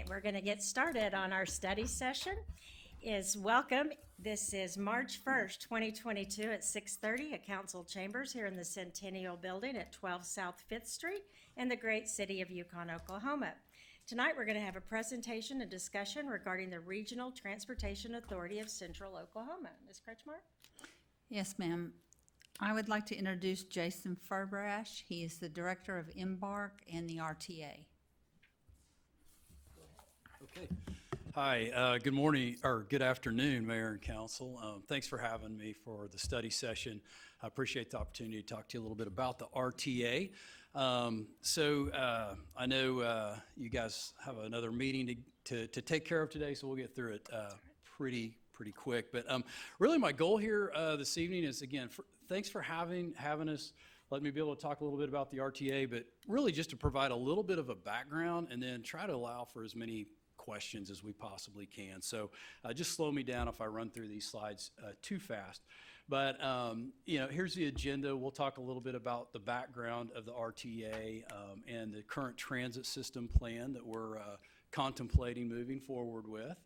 right, we're going to get started on our study session. Welcome. This is March 1st, 2022 at 6:30 at Council Chambers here in the Centennial Building at 12 South 5th Street in the great city of Yukon, Oklahoma. Tonight we're going to have a presentation and discussion regarding the Regional Transportation Authority of Central Oklahoma. Ms. Kretschmar? Yes, ma'am. I would like to introduce Jason Furbrash. He is the Director of Embark and the RTA. Okay. Hi, good morning, or good afternoon, Mayor and Council. Thanks for having me for the study session. I appreciate the opportunity to talk to you a little bit about the RTA. I know you guys have another meeting to take care of today, so we'll get through it pretty quick. But really my goal here this evening is, again, thanks for having us. Let me be able to talk a little bit about the RTA, but really just to provide a little bit of a background and then try to allow for as many questions as we possibly can. So just slow me down if I run through these slides too fast. But here's the agenda. We'll talk a little bit about the background of the RTA and the current transit system plan that we're contemplating moving forward with.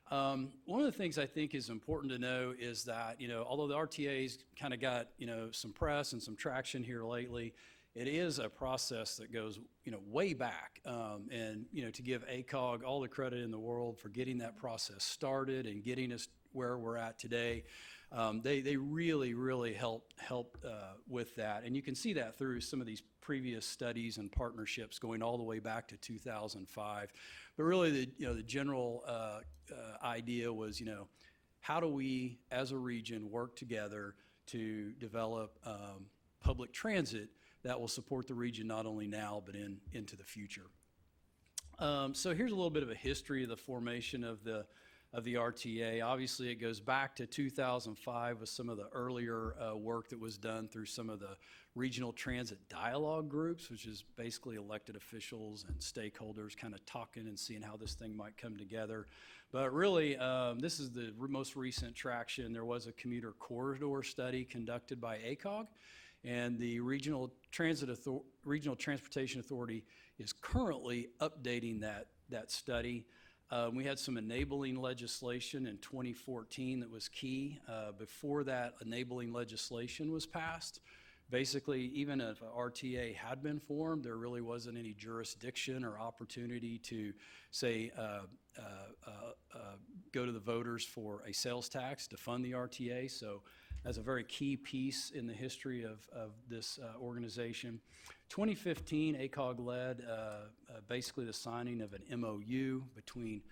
One of the things I think is important to know is that, although the RTA's kind of got, some press and some traction here lately, it is a process that goes, way back. And to give ACOG all the credit in the world for getting that process started and getting us where we're at today, they really helped with that. And you can see that through some of these previous studies and partnerships going all the way back to 2005. But really, the general idea was, how do we as a region work together to develop public transit that will support the region not only now but into the future. So here's a little bit of a history of the formation of the RTA. Obviously, it goes back to 2005 with some of the earlier work that was done through some of the regional transit dialogue groups, which is basically elected officials and stakeholders kind of talking and seeing how this thing might come together. But really, this is the most recent traction. There was a commuter corridor study conducted by ACOG, and the Regional Transportation Authority is currently updating that study. We had some enabling legislation in 2014 that was key. Before that enabling legislation was passed, basically, even if an RTA had been formed, there really wasn't any jurisdiction or opportunity to, say, go to the voters for a sales tax to fund the RTA. So that's a very key piece in the history of this organization. 2015, ACOG led basically the signing of an MOU between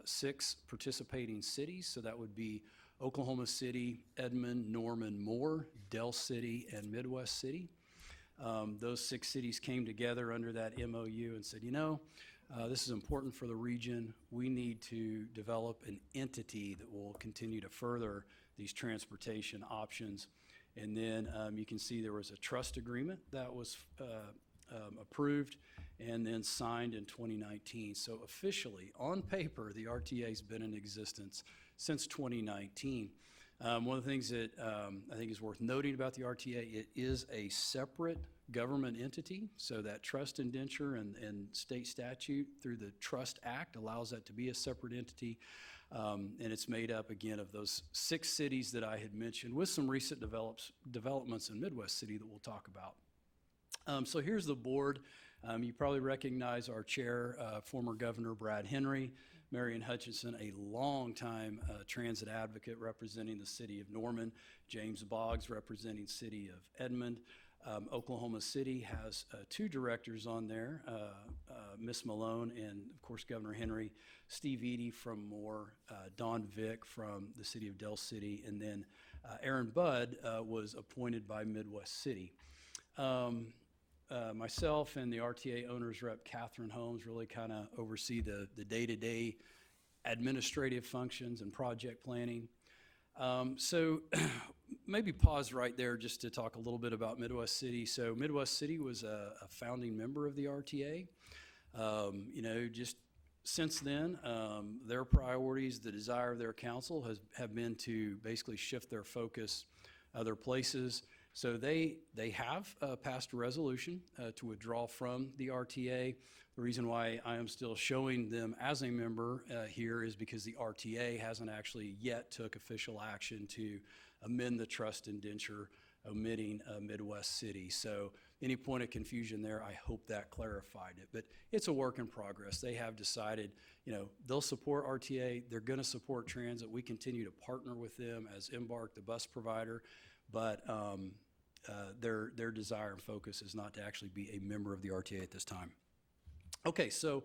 6 participating cities. So that would be Oklahoma City, Edmond, Norman, Moore, Del City, and Midwest City. Those 6 cities came together under that MOU and said, this is important for the region. We need to develop an entity that will continue to further these transportation options. And then you can see there was a trust agreement that was approved and then signed in 2019. So officially, on paper, the RTA has been in existence since 2019. One of the things that I think is worth noting about the RTA, it is a separate government entity. So that trust indenture and state statute through the Trust Act allows that to be a separate entity. And it's made up, again, of those 6 cities that I had mentioned with some recent developments in Midwest City that we'll talk about. So here's the board. You probably recognize our chair, former Governor Brad Henry, Marion Hutchinson, a longtime transit advocate representing the city of Norman, James Boggs representing city of Edmond. Oklahoma City has 2 directors on there, Miss Malone and, of course, Governor Henry, Steve Eady from Moore, Don Vick from the city of Del City, and then Aaron Budd was appointed by Midwest City. Myself and the RTA owners rep, Catherine Holmes, really kind of oversee the day-to-day administrative functions and project planning. So maybe pause right there just to talk a little bit about Midwest City. So Midwest City was a founding member of the RTA. Just since then, their priorities, the desire of their council have been to basically shift their focus other places. So they have passed a resolution to withdraw from the RTA. The reason why I am still showing them as a member here is because the RTA hasn't actually yet took official action to amend the trust indenture, omitting Midwest City. So any point of confusion there, I hope that clarified it. But it's a work in progress. They have decided, they'll support RTA. They're going to support transit. We continue to partner with them as Embark, the bus provider. But their desire and focus is not to actually be a member of the RTA at this time. Okay, so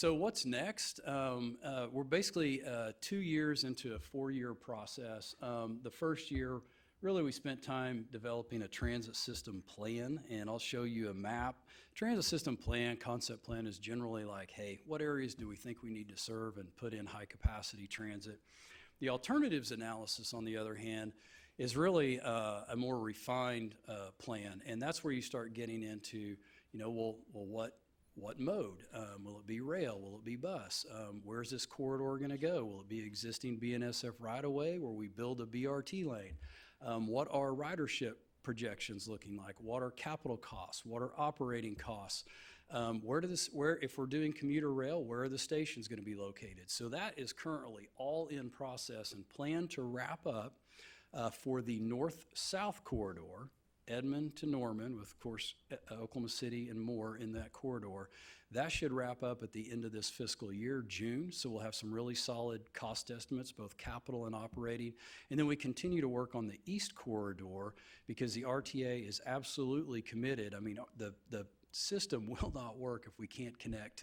what's next? We're basically 2 years into a 4-year process. The first year, really we spent time developing a transit system plan, and I'll show you a map. Transit system plan, concept plan is generally like, hey, what areas do we think we need to serve and put in high capacity transit? The alternatives analysis, on the other hand, is really a more refined plan, and that's where you start getting into, what mode? Will it be rail? Will it be bus? Where's this corridor going to go? Will it be existing BNSF right-of-way where we build a BRT lane? What are ridership projections looking like? What are capital costs? What are operating costs? Where, if we're doing commuter rail, where are the stations going to be located? So that is currently all in process and planned to wrap up for the north-south corridor, Edmond to Norman, with, of course, Oklahoma City and more in that corridor. That should wrap up at the end of this fiscal year, June, so we'll have some really solid cost estimates, both capital and operating. And then we continue to work on the east corridor because the RTA is absolutely committed. I mean, the system will not work if we can't connect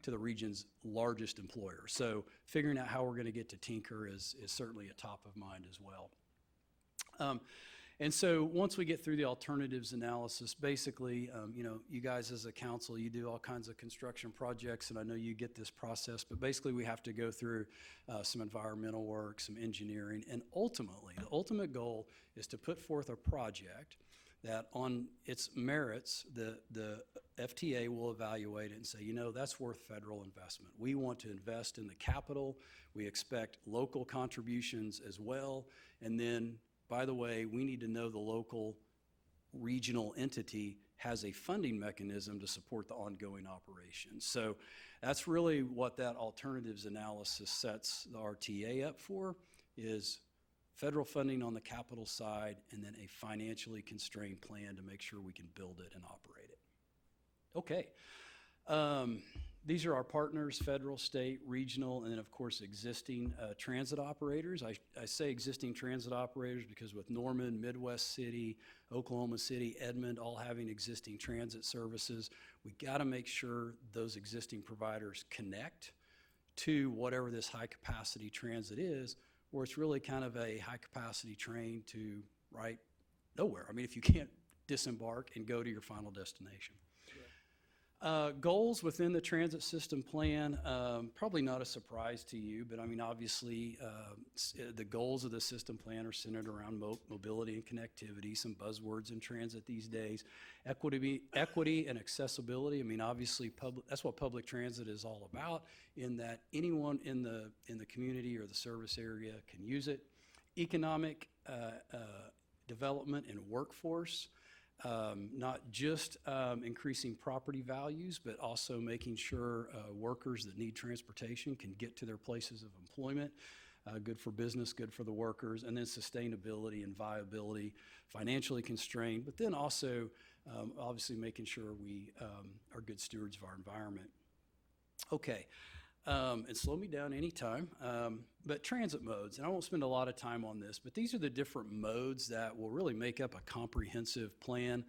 to the region's largest employer. So figuring out how we're going to get to Tinker is certainly a top of mind as well. And so once we get through the alternatives analysis, basically, you guys as a council, you do all kinds of construction projects, and I know you get this process, but basically we have to go through some environmental work, some engineering, and ultimately, the ultimate goal is to put forth a project that on its merits, the FTA will evaluate it and say, that's worth federal investment. We want to invest in the capital. We expect local contributions as well, and then by the way, we need to know the local regional entity has a funding mechanism to support the ongoing operations. So that's really what that alternatives analysis sets the RTA up for, is federal funding on the capital side and then a financially constrained plan to make sure we can build it and operate it. Okay. These are our partners, federal, state, regional, and then of course existing transit operators. I say existing transit operators because with Norman, Midwest City, Oklahoma City, Edmond all having existing transit services, we got to make sure those existing providers connect to whatever this high capacity transit is, or it's really kind of a high capacity train to right nowhere. I mean, if you can't disembark and go to your final destination. Goals within the transit system plan, probably not a surprise to you, but I mean, obviously, the goals of the system plan are centered around mobility and connectivity, some buzzwords in transit these days. Equity and accessibility, I mean, obviously, that's what public transit is all about, in that anyone in the community or the service area can use it. Economic development and workforce. Not just increasing property values, but also making sure workers that need transportation can get to their places of employment. Good for business, good for the workers, and then sustainability and viability, financially constrained, but then also obviously making sure we are good stewards of our environment. Okay. And slow me down anytime, but transit modes, and I won't spend a lot of time on this, but these are the different modes that will really make up a comprehensive plan.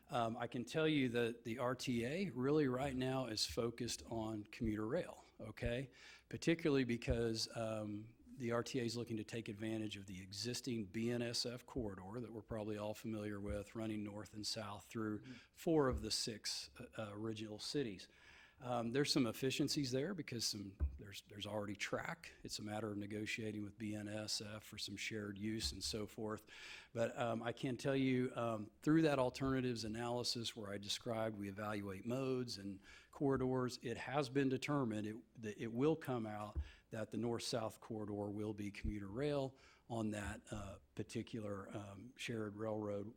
I can tell you that the RTA really right now is focused on commuter rail, okay? Particularly because the RTA is looking to take advantage of the existing BNSF corridor that we're probably all familiar with, running north and south through 4 of the 6 original cities. There's some efficiencies there because there's already track. It's a matter of negotiating with BNSF for some shared use and so forth. But I can tell you through that alternatives analysis where I described we evaluate modes and corridors, it has been determined that it will come out that the north-south corridor will be commuter rail on that particular shared railroad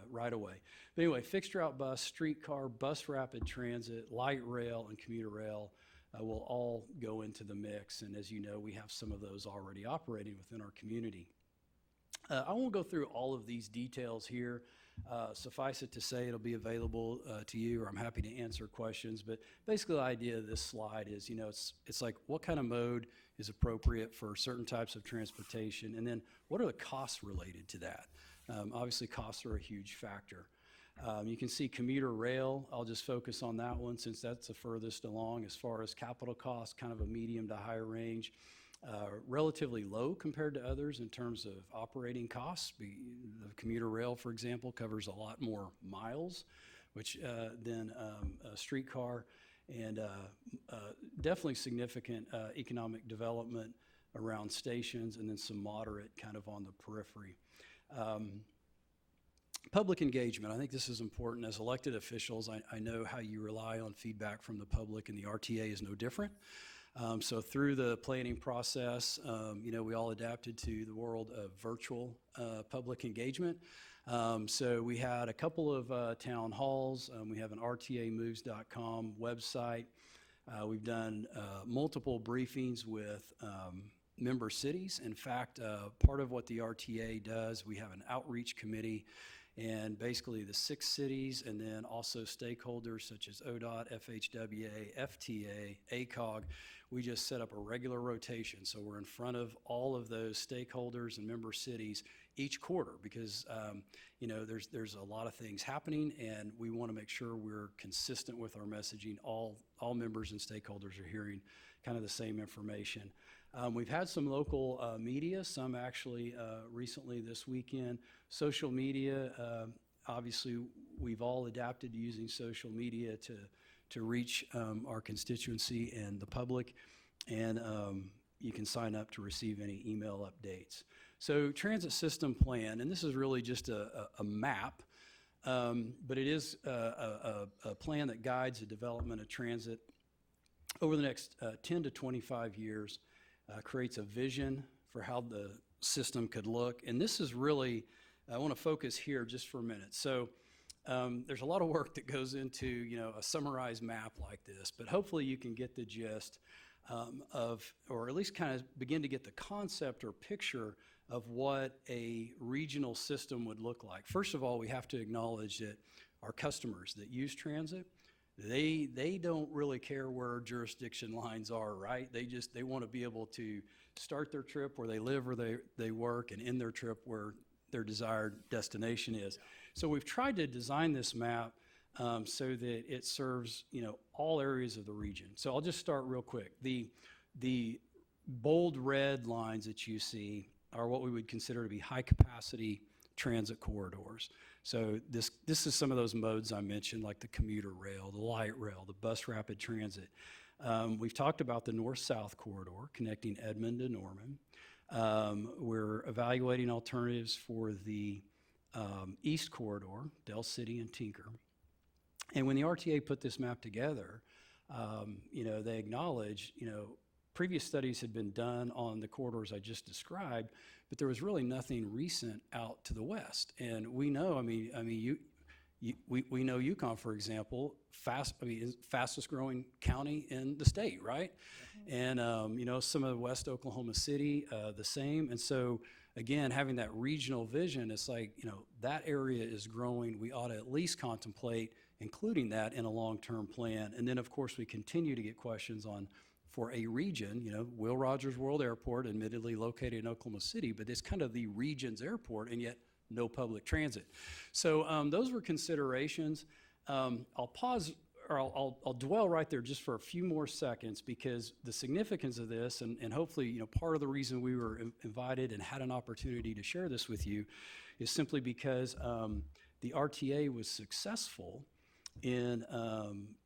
right away. But anyway, fixed route bus, streetcar, bus rapid transit, light rail, and commuter rail will all go into the mix. And as you know, we have some of those already operating within our community. I won't go through all of these details here. Suffice it to say, it'll be available to you, or I'm happy to answer questions. But basically, the idea of this slide is, it's like what kind of mode is appropriate for certain types of transportation, and then what are the costs related to that? Obviously, costs are a huge factor. You can see commuter rail. I'll just focus on that one since that's the furthest along as far as capital costs, kind of a medium to higher range. Relatively low compared to others in terms of operating costs. The commuter rail, for example, covers a lot more miles, which than a streetcar, and definitely significant economic development around stations, and then some moderate kind of on the periphery. Public engagement, I think this is important. As elected officials, I know how you rely on feedback from the public, and the RTA is no different. So through the planning process, we all adapted to the world of virtual public engagement. So we had a couple of town halls. We have an rtamoves.com website. We've done multiple briefings with member cities. In fact, part of what the RTA does, we have an outreach committee, and basically the 6 cities, and then also stakeholders such as ODOT, FHWA, FTA, ACOG. We just set up a regular rotation. So we're in front of all of those stakeholders and member cities each quarter because, there's a lot of things happening, and we want to make sure we're consistent with our messaging. All members and stakeholders are hearing kind of the same information. We've had some local media, some actually recently this weekend. Social media, obviously we've all adapted to using social media to reach our constituency and the public, and you can sign up to receive any email updates. So transit system plan, and this is really just a map, but it is a plan that guides the development of transit over the next 10 to 25 years. Creates a vision for how the system could look. And this is really, I want to focus here just for a minute. So there's a lot of work that goes into, a summarized map like this, but hopefully you can get the gist or at least kind of begin to get the concept or picture of what a regional system would look like. First of all, we have to acknowledge that our customers that use transit, they don't really care where jurisdiction lines are, right? They want to be able to start their trip where they live or they work, and end their trip where their desired destination is. So we've tried to design this map so that it serves all areas of the region. So I'll just start real quick. The bold red lines that you see are what we would consider to be high capacity transit corridors. So this is some of those modes I mentioned, like the commuter rail, the light rail, the bus rapid transit. We've talked about the north-south corridor connecting Edmond to Norman. We're evaluating alternatives for the east corridor, Del City and Tinker. And when the RTA put this map together, they acknowledged, previous studies had been done on the corridors I just described, but there was really nothing recent out to the west. And we know, we know Yukon, for example, fastest growing county in the state, right? Mm-hmm. And some of West Oklahoma City, the same. And so again, having that regional vision, it's like, that area is growing. We ought to at least contemplate including that in a long-term plan. And then of course we continue to get questions on, for a region, Will Rogers World Airport, admittedly located in Oklahoma City, but it's kind of the region's airport, and yet no public transit. So those were considerations. I'll pause, or I'll dwell right there just for a few more seconds, because the significance of this, and hopefully, part of the reason we were invited and had an opportunity to share this with you is simply because the RTA was successful in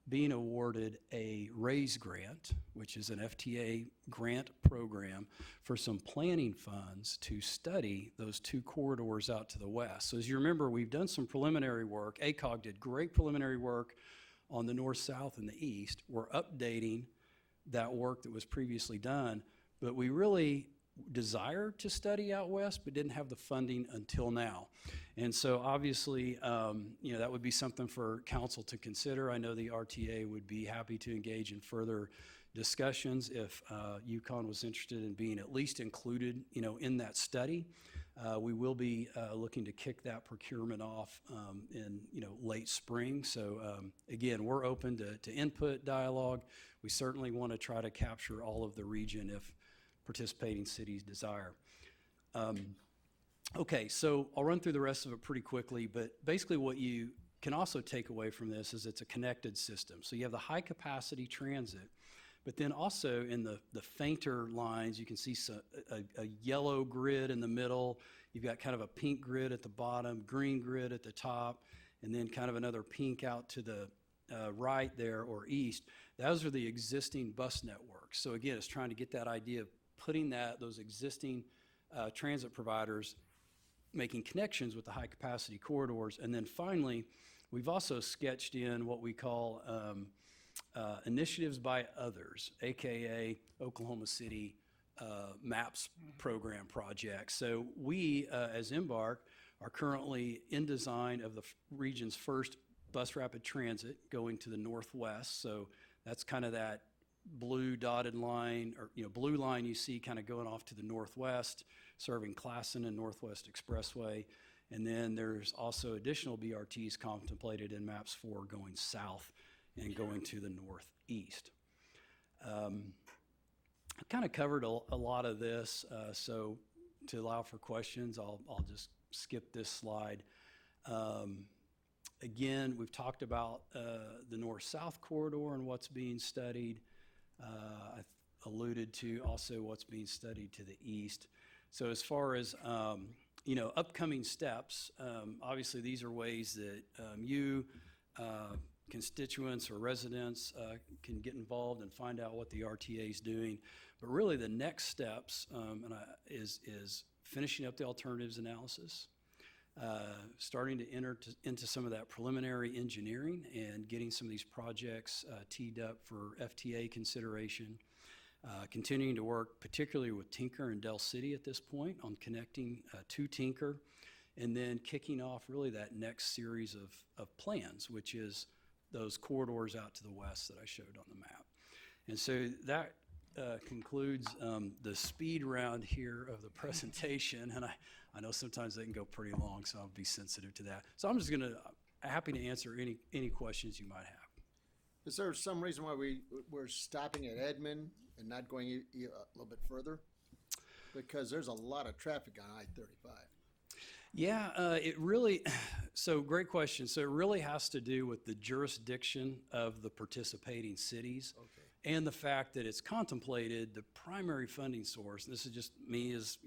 being awarded a RAISE grant, which is an FTA grant program for some planning funds to study those 2 corridors out to the west. So as you remember, we've done some preliminary work. ACOG did great preliminary work on the north, south, and the east. We're updating that work that was previously done, but we really desire to study out west, but didn't have the funding until now. And so obviously, that would be something for council to consider. I know the RTA would be happy to engage in further discussions if Yukon was interested in being at least included, in that study. We will be looking to kick that procurement off in late spring. So again, we're open to input, dialogue. We certainly want to try to capture all of the region if participating cities desire. Okay, so I'll run through the rest of it pretty quickly, but basically what you can also take away from this is it's a connected system. So you have the high capacity transit, but then also in the fainter lines, you can see a yellow grid in the middle. You've got kind of a pink grid at the bottom, green grid at the top, and then kind of another pink out to the right there or east. Those are the existing bus networks. So again, it's trying to get that idea of putting those existing transit providers, making connections with the high capacity corridors. And then finally, we've also sketched in what we call initiatives by others, AKA Oklahoma City MAPS program projects. So we, as Embark, are currently in design of the region's first bus rapid transit going to the northwest. So that's kind of that blue dotted line, or blue line you see kind of going off to the northwest, serving Classen and Northwest Expressway. And then there's also additional BRTs contemplated in MAPS 4 going south and going to the northeast. I kind of covered a lot of this, so to allow for questions, I'll just skip this slide. Again, we've talked about the north-south corridor and what's being studied. I alluded to also what's being studied to the east. So as far as upcoming steps, obviously these are ways that you constituents or residents can get involved and find out what the RTA is doing. But really the next steps is finishing up the alternatives analysis, starting to enter into some of that preliminary engineering and getting some of these projects teed up for FTA consideration, continuing to work particularly with Tinker and Del City at this point on connecting to Tinker, and then kicking off really that next series of plans, which is those corridors out to the west that I showed on the map. And so that concludes the speed round here of the presentation, and I know sometimes they can go pretty long, so I'll be sensitive to that. So I'm just happy to answer any questions you might have. Is there some reason why we're stopping at Edmond and not going a little bit further? Because there's a lot of traffic on I-35. Yeah, so great question. So it really has to do with the jurisdiction of the participating cities. Okay. And the fact that it's contemplated the primary funding source, and this is just me as,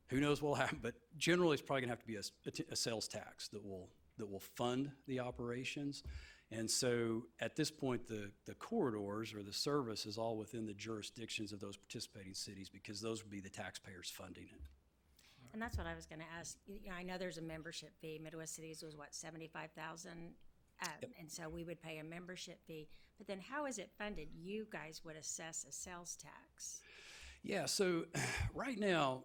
who knows what will happen, but generally it's probably gonna have to be a sales tax that will fund the operations. And so at this point, the corridors or the service is all within the jurisdictions of those participating cities, because those would be the taxpayers funding it. And that's what I was gonna ask. I know there's a membership fee. Midwest Cities was what, 75,000? Yep. And so we would pay a membership fee, but then how is it funded? You guys would assess a sales tax. Yeah, so right now,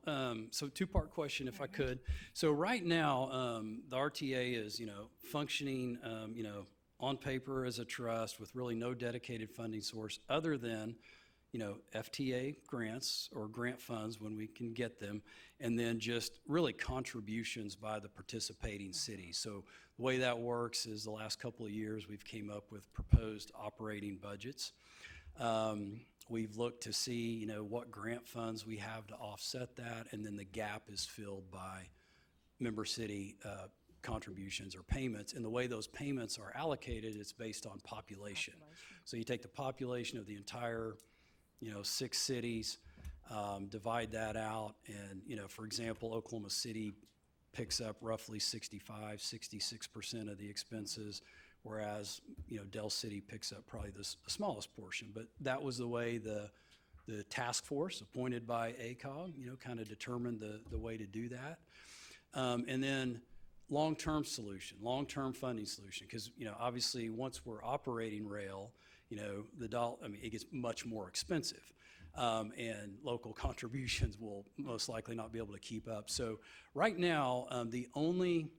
so two-part question if I could. So right now, the RTA is, functioning, on paper as a trust with really no dedicated funding source other than, FTA grants or grant funds when we can get them, and then just really contributions by the participating cities. So the way that works is the last couple of years we've came up with proposed operating budgets. We've looked to see, what grant funds we have to offset that, and then the gap is filled by member city contributions or payments. And the way those payments are allocated, it's based on population. So you take the population of the entire 6 cities, divide that out, and, for example, Oklahoma City picks up roughly 66% of the expenses, whereas, Del City picks up probably the smallest portion. But that was the way the task force appointed by ACOG, kind of determined the way to do that. And then long-term funding solution, because, obviously once we're operating rail, it gets much more expensive. and local contributions will most likely not be able to keep up. So right now, the only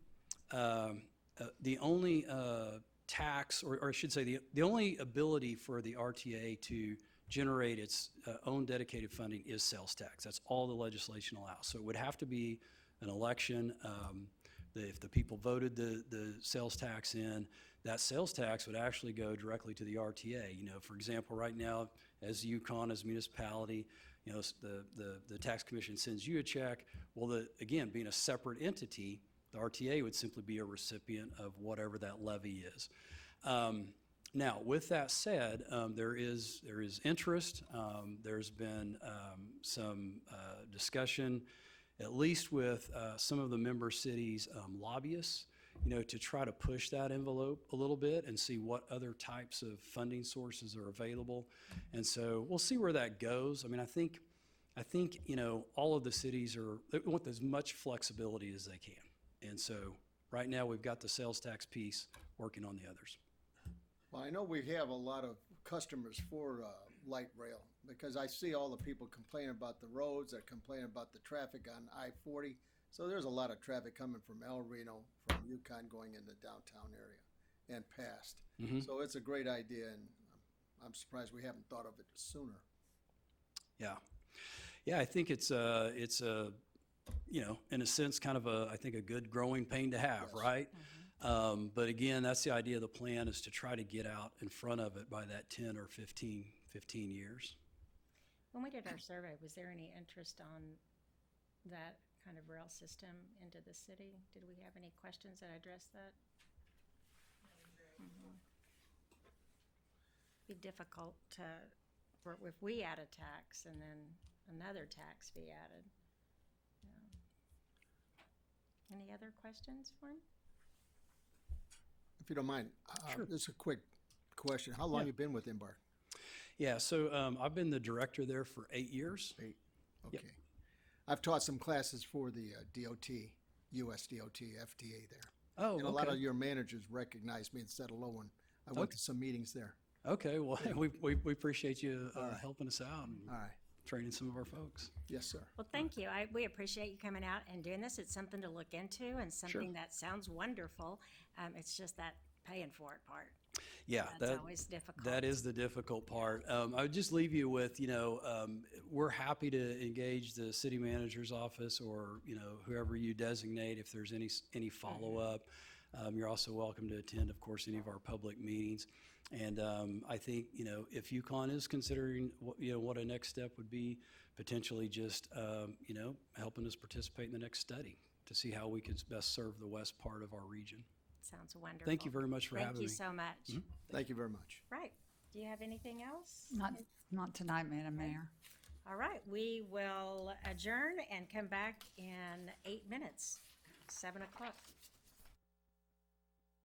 tax, or I should say, the only ability for the RTA to generate its own dedicated funding is sales tax. That's all the legislation allows. So it would have to be an election. If the people voted the sales tax in, that sales tax would actually go directly to the RTA. You know, for example, right now, as Yukon, as a municipality, you know, the tax commission sends you a check. Well, again, being a separate entity, the RTA would simply be a recipient of whatever that levy is. Now, with that said, there is interest. There's been some discussion, at least with some of the member cities' lobbyists, you know, to try to push that envelope a little bit and see what other types of funding sources are available. And so we'll see where that goes. I mean, I think, you know, all of the cities they want as much flexibility as they can. And so right now we've got the sales tax piece, working on the others. Well, I know we have a lot of customers for light rail, because I see all the people complaining about the roads, they're complaining about the traffic on I-40. So there's a lot of traffic coming from El Reno, from Yukon going in the downtown area and past. So it's a great idea, and I'm surprised we haven't thought of it sooner. Yeah. Yeah, I think it's a, you know, in a sense, kind of I think a good growing pain to have, Yes. right? But again, that's the idea of the plan, is to try to get out in front of it by that 10 or 15 years. When we did our survey, was there any interest on that kind of rail system into the city? Did we have any questions that addressed that? Be difficult if we add a tax and then another tax be added. Yeah. Any other questions for him? If you don't mind, Sure. just a quick question. How long Yeah. you been with Embark? Yeah, so I've been the director there for 8 years. Okay. I've taught some classes for the DOT, US DOT, FTA there. Oh, And a lot of okay. your managers recognize me and said hello, and I went to some meetings there. Okay, well, we appreciate you helping us out and All right. training some of our folks. Yes, sir. Well, thank you. We appreciate you coming out and doing this. It's something to look into and something that sounds wonderful. It's just that paying for it part. Yeah, That's always difficult. that is the difficult part. I would just leave you with, you know, we're happy to engage the city manager's office, or, you know, whoever you designate if there's any follow-up. You're also welcome to attend, of course, any of our public meetings. And I think, you know, if Yukon is considering, what a next step would be, potentially just, you know, helping us participate in the next study to see how we could best serve the west part of our region. Sounds wonderful. Thank you very much for having me. Thank you so much. Thank you very much. Right. Do you have anything else? Not tonight, Madam Mayor. All right. We will adjourn and come back in 8 minutes, 7 o'clock.